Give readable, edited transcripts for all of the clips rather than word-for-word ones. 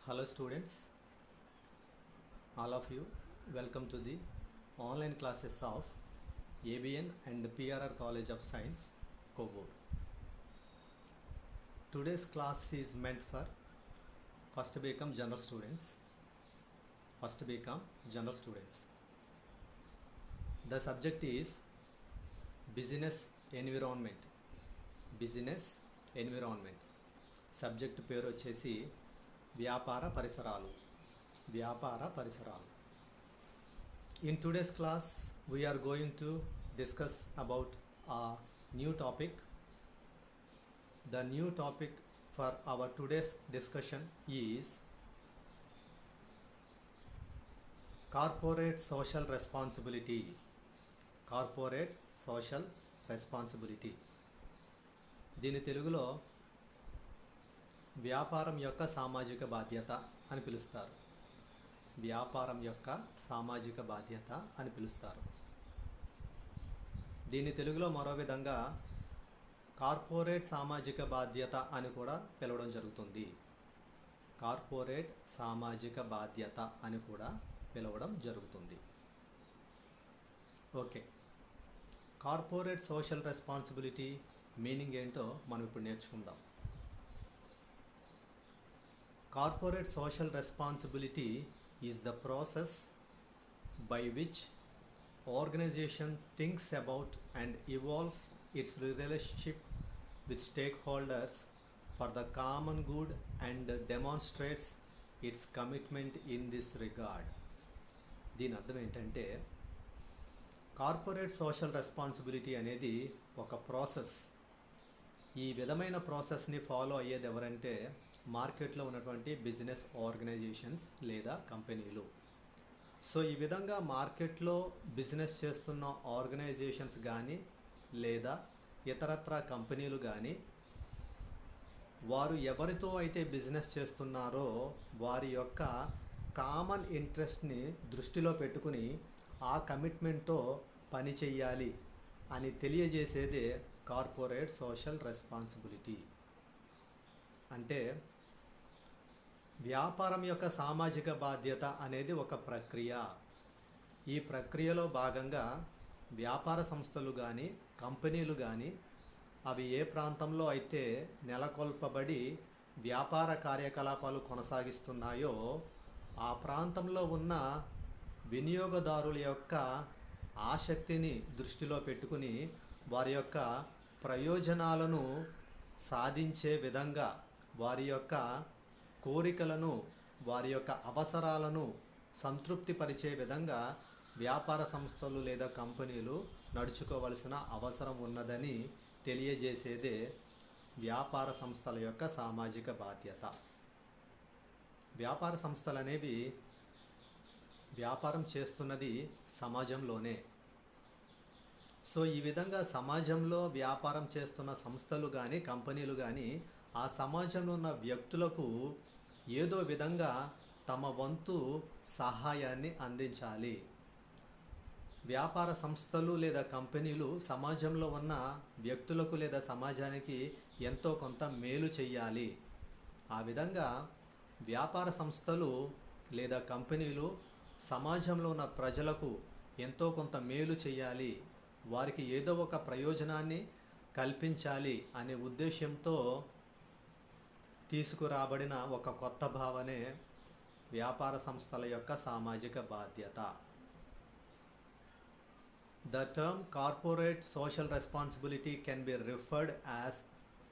Hello students, all of you, welcome to the online classes of ABN and PRR College of Science, Kovur. Today's class is meant for first BCom general students. The subject is business environment. Subject పేరు వచ్చేసి వ్యాపార పరిసరాలు. In today's class we are going to discuss about a new topic. The new topic for our today's discussion is corporate social responsibility. దీని తెలుగులో వ్యాపారం యొక్క సామాజిక బాధ్యత అని పిలుస్తారు. దీని తెలుగులో మరో విధంగా కార్పొరేట్ సామాజిక బాధ్యత అని కూడా పిలవడం జరుగుతుంది. Okay, corporate social responsibility meaning ఏంటో మనం ఇప్పుడు నేర్చుకుందాం. Corporate social responsibility is the process by which organization thinks about and evolves its relationship with stakeholders for the common good and demonstrates its commitment in this regard. దీని అర్థం ఏంటంటే corporate social responsibility అనేది ఒక process. ఈ విధమైన ప్రాసెస్ని follow అయ్యేది ఎవరంటే మార్కెట్లో ఉన్నటువంటి బిజినెస్ ఆర్గనైజేషన్స్ లేదా కంపెనీలు. సో ఈ విధంగా మార్కెట్లో బిజినెస్ చేస్తున్న ఆర్గనైజేషన్స్ కానీ లేదా ఇతరత్ర కంపెనీలు కానీ వారు ఎవరితో అయితే బిజినెస్ చేస్తున్నారో వారి యొక్క కామన్ ఇంట్రెస్ట్ని దృష్టిలో పెట్టుకుని ఆ కమిట్మెంట్తో పని చెయ్యాలి అని తెలియజేసేదే కార్పొరేట్ సోషల్ రెస్పాన్సిబిలిటీ. అంటే వ్యాపారం యొక్క సామాజిక బాధ్యత అనేది ఒక ప్రక్రియ. ఈ ప్రక్రియలో భాగంగా వ్యాపార సంస్థలు కానీ కంపెనీలు కానీ అవి ఏ ప్రాంతంలో అయితే నెలకొల్పబడి వ్యాపార కార్యకలాపాలు కొనసాగిస్తున్నాయో ఆ ప్రాంతంలో ఉన్న వినియోగదారుల యొక్క ఆసక్తిని దృష్టిలో పెట్టుకుని వారి యొక్క ప్రయోజనాలను సాధించే విధంగా వారి యొక్క కోరికలను వారి యొక్క అవసరాలను సంతృప్తిపరిచే విధంగా వ్యాపార సంస్థలు లేదా కంపెనీలు నడుచుకోవలసిన అవసరం ఉన్నదని తెలియజేసేదే వ్యాపార సంస్థల యొక్క సామాజిక బాధ్యత. వ్యాపార సంస్థలు అనేవి వ్యాపారం చేస్తున్నది సమాజంలోనే. సో ఈ విధంగా సమాజంలో వ్యాపారం చేస్తున్న సంస్థలు కానీ కంపెనీలు కానీ ఆ సమాజంలో ఉన్న వ్యక్తులకు ఏదో విధంగా తమ వంతు సహాయాన్ని అందించాలి. వ్యాపార సంస్థలు లేదా కంపెనీలు సమాజంలో ఉన్న వ్యక్తులకు లేదా సమాజానికి ఎంతో కొంత మేలు చేయాలి. ఆ విధంగా వ్యాపార సంస్థలు లేదా కంపెనీలు సమాజంలో ఉన్న ప్రజలకు ఎంతో కొంత మేలు చేయాలి, వారికి ఏదో ఒక ప్రయోజనాన్ని కల్పించాలి అనే ఉద్దేశంతో తీసుకురాబడిన ఒక కొత్త భావనే వ్యాపార సంస్థల యొక్క సామాజిక బాధ్యత. The term corporate social responsibility can be referred as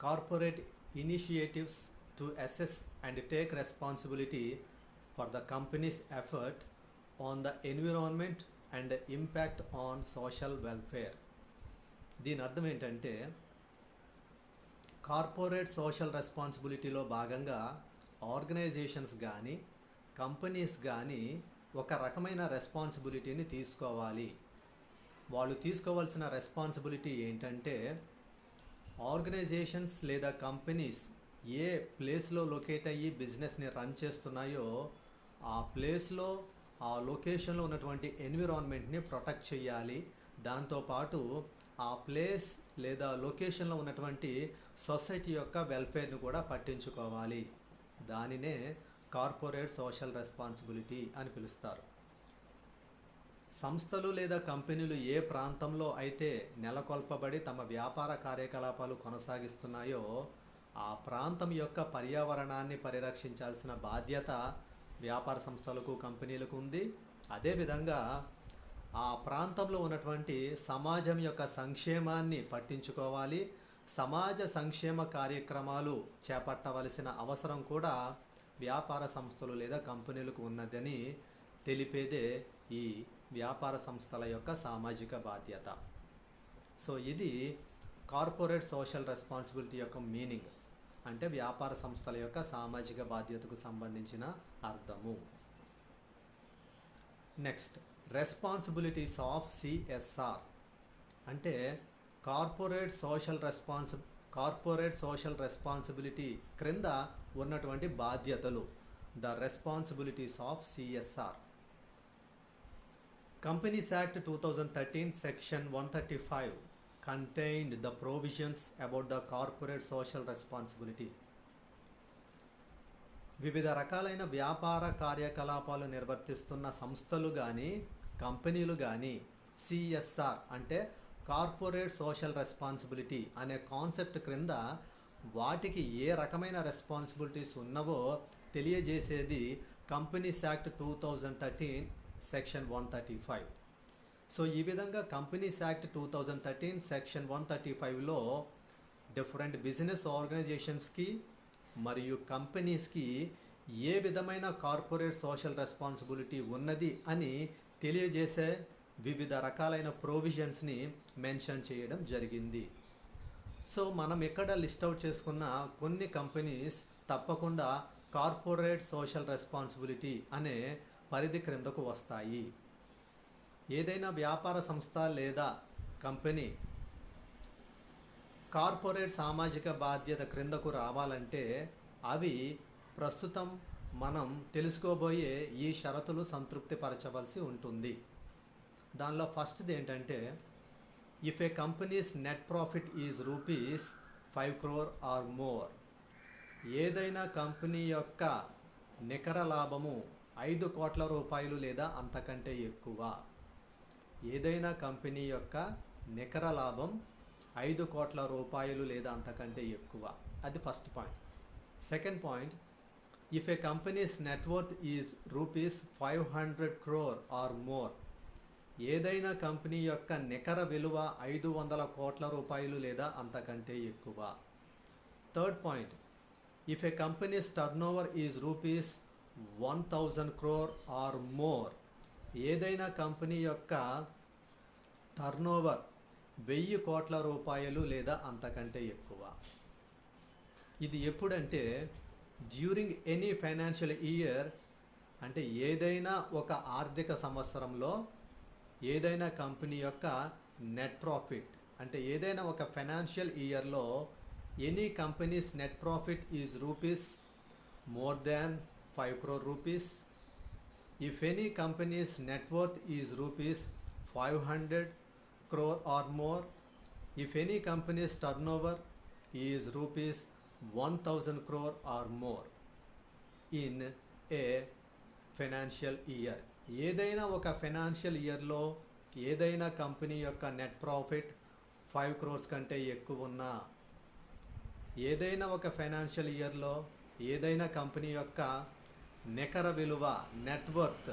corporate initiatives to assess and take responsibility for the company's effort on the environment and impact on social welfare. దీని అర్థం ఏంటంటే కార్పొరేట్ సోషల్ రెస్పాన్సిబిలిటీలో భాగంగా ఆర్గనైజేషన్స్ కానీ companies కానీ ఒక రకమైన రెస్పాన్సిబిలిటీని తీసుకోవాలి. వాళ్ళు తీసుకోవాల్సిన రెస్పాన్సిబిలిటీ ఏంటంటే ఆర్గనైజేషన్స్ లేదా కంపెనీస్ ఏ ప్లేస్లో లొకేట్ అయ్యి బిజినెస్ని రన్ చేస్తున్నాయో ఆ ప్లేస్లో ఆ లొకేషన్లో ఉన్నటువంటి ఎన్విరాన్మెంట్ని ప్రొటెక్ట్ చేయాలి. దాంతోపాటు ఆ ప్లేస్ లేదా లొకేషన్లో ఉన్నటువంటి సొసైటీ యొక్క వెల్ఫేర్ని కూడా పట్టించుకోవాలి. దానినే కార్పొరేట్ సోషల్ రెస్పాన్సిబిలిటీ అని పిలుస్తారు. సంస్థలు లేదా కంపెనీలు ఏ ప్రాంతంలో అయితే నెలకొల్పబడి తమ వ్యాపార కార్యకలాపాలు కొనసాగిస్తున్నాయో ఆ ప్రాంతం యొక్క పర్యావరణాన్ని పరిరక్షించాల్సిన బాధ్యత వ్యాపార సంస్థలకు కంపెనీలకు ఉంది. అదేవిధంగా ఆ ప్రాంతంలో ఉన్నటువంటి సమాజం యొక్క సంక్షేమాన్ని పట్టించుకోవాలి. సమాజ సంక్షేమ కార్యక్రమాలు చేపట్టవలసిన అవసరం కూడా వ్యాపార సంస్థలు లేదా కంపెనీలకు ఉన్నదని తెలిపేదే ఈ వ్యాపార సంస్థల యొక్క సామాజిక బాధ్యత. సో ఇది కార్పొరేట్ సోషల్ రెస్పాన్సిబిలిటీ యొక్క మీనింగ్, అంటే వ్యాపార సంస్థల యొక్క సామాజిక బాధ్యతకు సంబంధించిన అర్థము. నెక్స్ట్, రెస్పాన్సిబిలిటీస్ ఆఫ్ సిఎస్ఆర్ అంటే కార్పొరేట్ సోషల్ రెస్పాన్సిబిలిటీ క్రింద ఉన్నటువంటి బాధ్యతలు. The responsibilities of CSR. Companies Act 2013 Section 135 contained the provisions about the corporate social responsibility. వివిధ రకాలైన వ్యాపార కార్యకలాపాలు నిర్వర్తిస్తున్న సంస్థలు కానీ కంపెనీలు కానీ సిఎస్ఆర్ అంటే కార్పొరేట్ సోషల్ రెస్పాన్సిబిలిటీ అనే కాన్సెప్ట్ క్రింద వాటికి ఏ రకమైన రెస్పాన్సిబిలిటీస్ ఉన్నవో తెలియజేసేది కంపెనీస్ యాక్ట్ 2013 సెక్షన్ 135. సో ఈ విధంగా కంపెనీస్ యాక్ట్ 2013 సెక్షన్ 135లో డిఫరెంట్ బిజినెస్ ఆర్గనైజేషన్స్కి మరియు కంపెనీస్కి ఏ విధమైన కార్పొరేట్ సోషల్ రెస్పాన్సిబిలిటీ ఉన్నది అని తెలియజేసే వివిధ రకాలైన ప్రొవిజన్స్ని మెన్షన్ చేయడం జరిగింది. సో మనం ఎక్కడ లిస్ట్ అవుట్ చేసుకున్న కొన్ని కంపెనీస్ తప్పకుండా కార్పొరేట్ సోషల్ రెస్పాన్సిబిలిటీ అనే పరిధి క్రిందకు వస్తాయి. ఏదైనా వ్యాపార సంస్థ లేదా కంపెనీ కార్పొరేట్ సామాజిక బాధ్యత క్రిందకు రావాలంటే అవి ప్రస్తుతం మనం తెలుసుకోబోయే ఈ షరతులు సంతృప్తిపరచవలసి ఉంటుంది. దానిలో ఫస్ట్ది ఏంటంటే, if a company's net profit is rupees 5 crore or more. ఏదైనా కంపెనీ యొక్క నికర లాభము 5 కోట్ల రూపాయలు లేదా అంతకంటే ఎక్కువ. ఏదైనా కంపెనీ యొక్క నికర లాభం 5 కోట్ల రూపాయలు లేదా అంతకంటే ఎక్కువ. అది first point. Second point, if a company's net worth is rupees 500 crore or more. ఏదైనా కంపెనీ యొక్క నికర విలువ 500 కోట్ల రూపాయలు లేదా అంతకంటే ఎక్కువ. Third point, if a company's turnover is rupees 1000 crore or more. ఏదైనా కంపెనీ యొక్క టర్నోవర్ 1000 కోట్ల రూపాయలు లేదా అంతకంటే ఎక్కువ. ఇది ఎప్పుడంటే డ్యూరింగ్ ఎనీ ఫైనాన్షియల్ ఇయర్, అంటే ఏదైనా ఒక ఆర్థిక సంవత్సరంలో ఏదైనా కంపెనీ యొక్క నెట్ ప్రాఫిట్, అంటే ఏదైనా ఒక ఫైనాన్షియల్ ఇయర్లో any companies net profit is rupees more than 5 crore rupees. If any company's net worth is rupees 500 crore or more. If any company's turnover is rupees 1000 crore or more in a financial year. ఏదైనా ఒక financial ఇయర్లో ఏదైనా company యొక్క net profit 5 crores కంటే ఎక్కువ ఉన్నా, ఏదైనా ఒక ఫైనాన్షియల్ ఇయర్లో ఏదైనా కంపెనీ యొక్క నికర విలువ నెట్వర్త్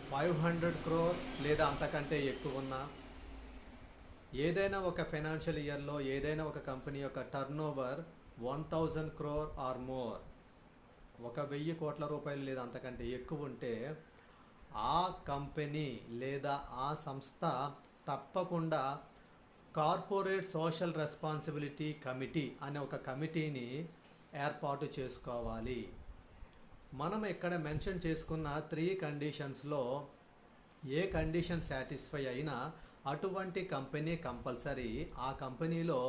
500 crore లేదా అంతకంటే ఎక్కువ ఉన్నా, ఏదైనా ఒక ఫైనాన్షియల్ ఇయర్లో ఏదైనా ఒక కంపెనీ యొక్క టర్నోవర్ 1000 crore ఆర్ మోర్, 1000 కోట్ల రూపాయలు లేదా అంతకంటే ఎక్కువ ఉంటే ఆ కంపెనీ లేదా ఆ సంస్థ తప్పకుండా కార్పొరేట్ సోషల్ రెస్పాన్సిబిలిటీ కమిటీ అనే ఒక కమిటీని ఏర్పాటు చేసుకోవాలి. మనం ఇక్కడ మెన్షన్ చేసుకున్న 3 కండిషన్స్లో ఏ కండిషన్ సాటిస్ఫై అయినా అటువంటి కంపెనీ కంపల్సరీ ఆ కంపెనీలో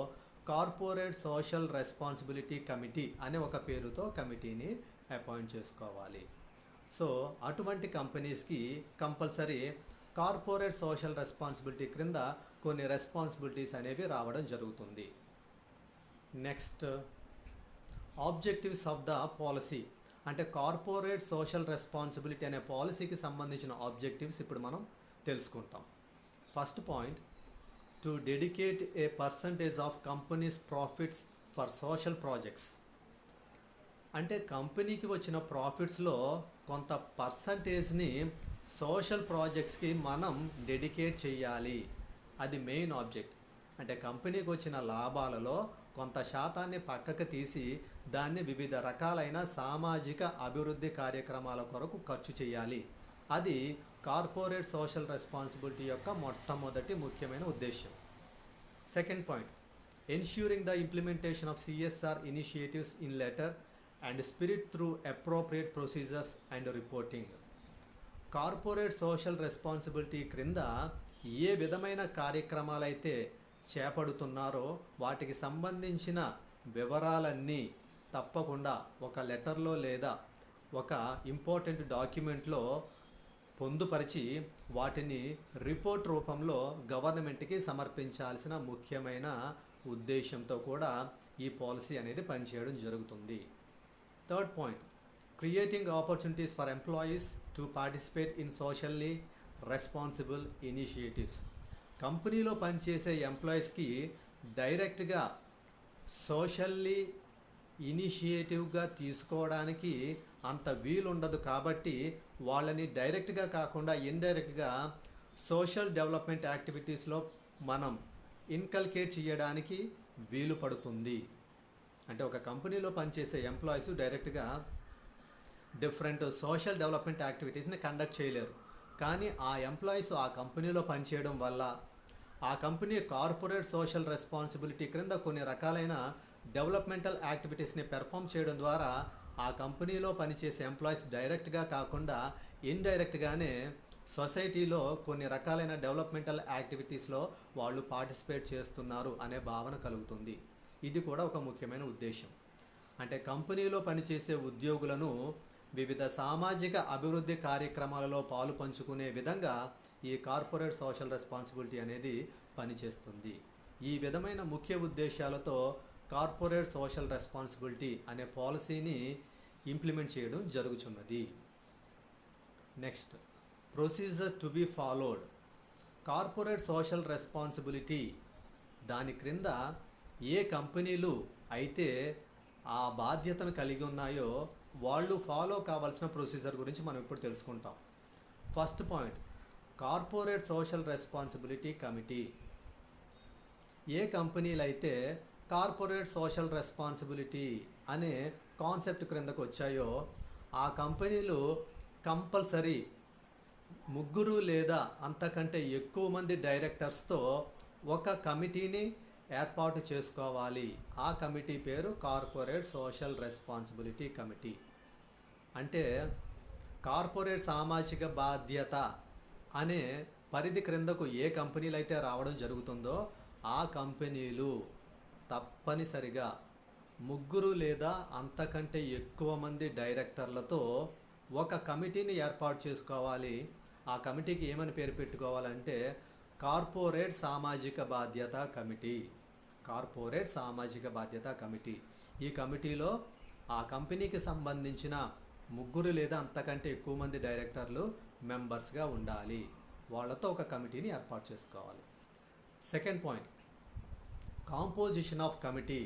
కార్పొరేట్ సోషల్ రెస్పాన్సిబిలిటీ కమిటీ అనే ఒక పేరుతో కమిటీని అపాయింట్ చేసుకోవాలి. సో అటువంటి కంపెనీస్కి కంపల్సరీ కార్పొరేట్ సోషల్ రెస్పాన్సిబిలిటీ క్రింద కొన్ని రెస్పాన్సిబిలిటీస్ అనేవి రావడం జరుగుతుంది. Next, objectives of the policy అంటే కార్పొరేట్ సోషల్ రెస్పాన్సిబిలిటీ అనే పాలసీకి సంబంధించిన ఆబ్జెక్టివ్స్ ఇప్పుడు మనం తెలుసుకుంటాం. First point, to dedicate A percentage of companies profits for social projects. అంటే కంపెనీకి వచ్చిన ప్రాఫిట్స్లో కొంత పర్సంటేజ్ని సోషల్ ప్రాజెక్ట్స్కి మనం డెడికేట్ చేయాలి. అది మెయిన్ ఆబ్జెక్ట్. అంటే కంపెనీకి వచ్చిన లాభాలలో కొంత శాతాన్ని పక్కకు తీసి దాన్ని వివిధ రకాలైన సామాజిక అభివృద్ధి కార్యక్రమాల కొరకు ఖర్చు చేయాలి. అది కార్పొరేట్ సోషల్ రెస్పాన్సిబిలిటీ యొక్క మొట్టమొదటి ముఖ్యమైన ఉద్దేశం. Second point, ensuring the implementation of CSR initiatives in letter and spirit through appropriate procedures and reporting. Corporate social responsibility క్రింద ఏ విధమైన కార్యక్రమాలైతే చేపడుతున్నారో వాటికి సంబంధించిన వివరాలన్నీ తప్పకుండా ఒక లెటర్లో లేదా ఒక ఇంపార్టెంట్ డాక్యుమెంట్లో పొందుపరిచి వాటిని రిపోర్ట్ రూపంలో గవర్నమెంట్కి సమర్పించాల్సిన ముఖ్యమైన ఉద్దేశంతో కూడా ఈ పాలసీ అనేది పనిచేయడం జరుగుతుంది. Third point, creating opportunities for employees to participate in socially responsible initiatives. కంపెనీలో పనిచేసే ఎంప్లాయీస్కి డైరెక్ట్గా సోషల్లీ ఇనిషియేటివ్గా తీసుకోవడానికి అంత వీలుండదు. కాబట్టి వాళ్ళని డైరెక్ట్గా కాకుండా ఇండైరెక్ట్గా సోషల్ డెవలప్మెంట్ యాక్టివిటీస్లో మనం ఇన్కల్కేట్ చేయడానికి వీలు పడుతుంది. అంటే ఒక కంపెనీలో పనిచేసే ఎంప్లాయీస్ డైరెక్ట్గా డిఫరెంట్ సోషల్ డెవలప్మెంట్ యాక్టివిటీస్ని కండక్ట్ చేయలేరు. కానీ ఆ ఎంప్లాయీస్ ఆ కంపెనీలో పనిచేయడం వల్ల ఆ కంపెనీ కార్పొరేట్ సోషల్ రెస్పాన్సిబిలిటీ క్రింద కొన్ని రకాలైన డెవలప్మెంటల్ యాక్టివిటీస్ని పెర్ఫామ్ చేయడం ద్వారా ఆ కంపెనీలో పనిచేసే ఎంప్లాయీస్ డైరెక్ట్గా కాకుండా ఇండైరెక్ట్గానే సొసైటీలో కొన్ని రకాలైన డెవలప్మెంటల్ యాక్టివిటీస్లో వాళ్ళు పార్టిసిపేట్ చేస్తున్నారు అనే భావన కలుగుతుంది. ఇది కూడా ఒక ముఖ్యమైన ఉద్దేశం. అంటే కంపెనీలో పనిచేసే ఉద్యోగులను వివిధ సామాజిక అభివృద్ధి కార్యక్రమాలలో పాలు పంచుకునే విధంగా ఈ కార్పొరేట్ సోషల్ రెస్పాన్సిబిలిటీ అనేది పనిచేస్తుంది. ఈ విధమైన ముఖ్య ఉద్దేశాలతో కార్పొరేట్ సోషల్ రెస్పాన్సిబిలిటీ అనే పాలసీని ఇంప్లిమెంట్ చేయడం జరుగుతున్నది. Next, procedure to be followed. Corporate social responsibility దాని క్రింద ఏ కంపెనీలు అయితే ఆ బాధ్యతను కలిగి ఉన్నాయో వాళ్ళు ఫాలో కావాల్సిన ప్రొసీజర్ గురించి మనం ఇప్పుడు తెలుసుకుంటాం. First point, corporate social responsibility committee. ఏ కంపెనీలు అయితే కార్పొరేట్ సోషల్ రెస్పాన్సిబిలిటీ అనే కాన్సెప్ట్ క్రిందకు వచ్చాయో ఆ కంపెనీలు కంపల్సరీ 3 లేదా అంతకంటే ఎక్కువ మంది డైరెక్టర్స్తో ఒక కమిటీని ఏర్పాటు చేసుకోవాలి. ఆ కమిటీ పేరు కార్పొరేట్ సోషల్ రెస్పాన్సిబిలిటీ కమిటీ. అంటే కార్పొరేట్ సామాజిక బాధ్యత అనే పరిధి క్రిందకు ఏ కంపెనీలు అయితే రావడం జరుగుతుందో ఆ కంపెనీలు తప్పనిసరిగా 3 లేదా అంతకంటే ఎక్కువ మంది డైరెక్టర్లతో ఒక కమిటీని ఏర్పాటు చేసుకోవాలి. ఆ కమిటీకి ఏమని పేరు పెట్టుకోవాలంటే కార్పొరేట్ సామాజిక బాధ్యత కమిటీ. కార్పొరేట్ సామాజిక బాధ్యత కమిటీ. ఈ కమిటీలో ఆ కంపెనీకి సంబంధించిన 3 లేదా అంతకంటే ఎక్కువ మంది డైరెక్టర్లు మెంబర్స్గా ఉండాలి. వాళ్ళతో ఒక కమిటీని ఏర్పాటు చేసుకోవాలి. Second point, composition of committee.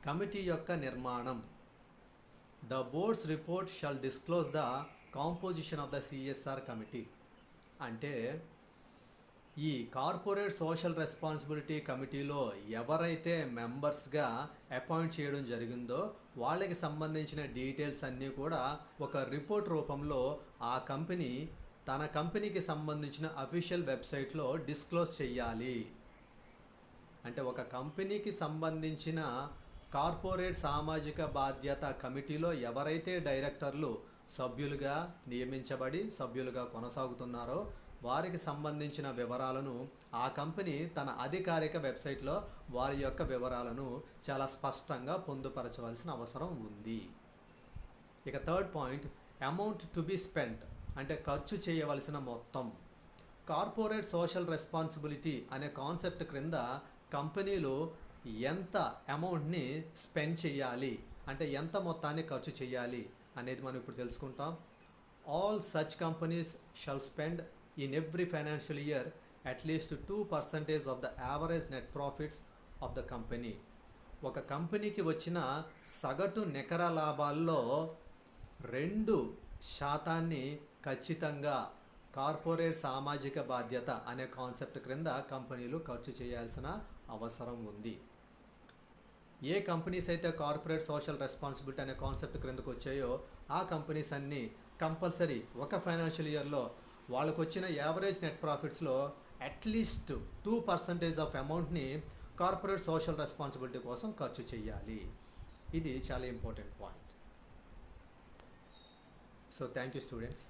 Committee యొక్క నిర్మాణం. The board's report shall disclose the composition of the CSR committee. అంటే ఈ కార్పొరేట్ సోషల్ రెస్పాన్సిబిలిటీ కమిటీలో ఎవరైతే మెంబర్స్గా అపాయింట్ చేయడం జరిగిందో వాళ్ళకి సంబంధించిన డీటెయిల్స్ అన్నీ కూడా ఒక రిపోర్ట్ రూపంలో ఆ కంపెనీ తన కంపెనీకి సంబంధించిన అఫీషియల్ వెబ్సైట్లో డిస్క్లోజ్ చేయాలి. అంటే ఒక కంపెనీకి సంబంధించిన కార్పొరేట్ సామాజిక బాధ్యత కమిటీలో ఎవరైతే డైరెక్టర్లు సభ్యులుగా నియమించబడి సభ్యులుగా కొనసాగుతున్నారో వారికి సంబంధించిన వివరాలను ఆ కంపెనీ తన అధికారిక వెబ్సైట్లో వారి యొక్క వివరాలను చాలా స్పష్టంగా పొందుపరచవలసిన అవసరం ఉంది. ఇక third point, amount to be spent. అంటే ఖర్చు చేయవలసిన మొత్తం. కార్పొరేట్ సోషల్ రెస్పాన్సిబిలిటీ అనే కాన్సెప్ట్ క్రింద కంపెనీలు ఎంత అమౌంట్ని స్పెండ్ చేయాలి, అంటే ఎంత మొత్తాన్ని ఖర్చు చేయాలి అనేది మనం ఇప్పుడు తెలుసుకుంటాం. All such companies shall spend in every financial year at least 2% of the average net profits of the company. ఒక కంపెనీకి వచ్చిన సగటు నికర లాభాల్లో 2% ఖచ్చితంగా కార్పొరేట్ సామాజిక బాధ్యత అనే కాన్సెప్ట్ క్రింద కంపెనీలు ఖర్చు చేయాల్సిన అవసరం ఉంది. ఏ కంపెనీస్ అయితే కార్పొరేట్ సోషల్ రెస్పాన్సిబిలిటీ అనే కాన్సెప్ట్ క్రిందకు వచ్చాయో ఆ కంపెనీస్ అన్నీ కంపల్సరీ ఒక ఫైనాన్షియల్ ఇయర్లో వాళ్ళకు వచ్చిన యావరేజ్ నెట్ ప్రాఫిట్స్లో అట్లీస్ట్ 2% ఆఫ్ అమౌంట్ని కార్పొరేట్ సోషల్ రెస్పాన్సిబిలిటీ కోసం ఖర్చు చేయాలి. ఇది చాలా important point. So thank you students.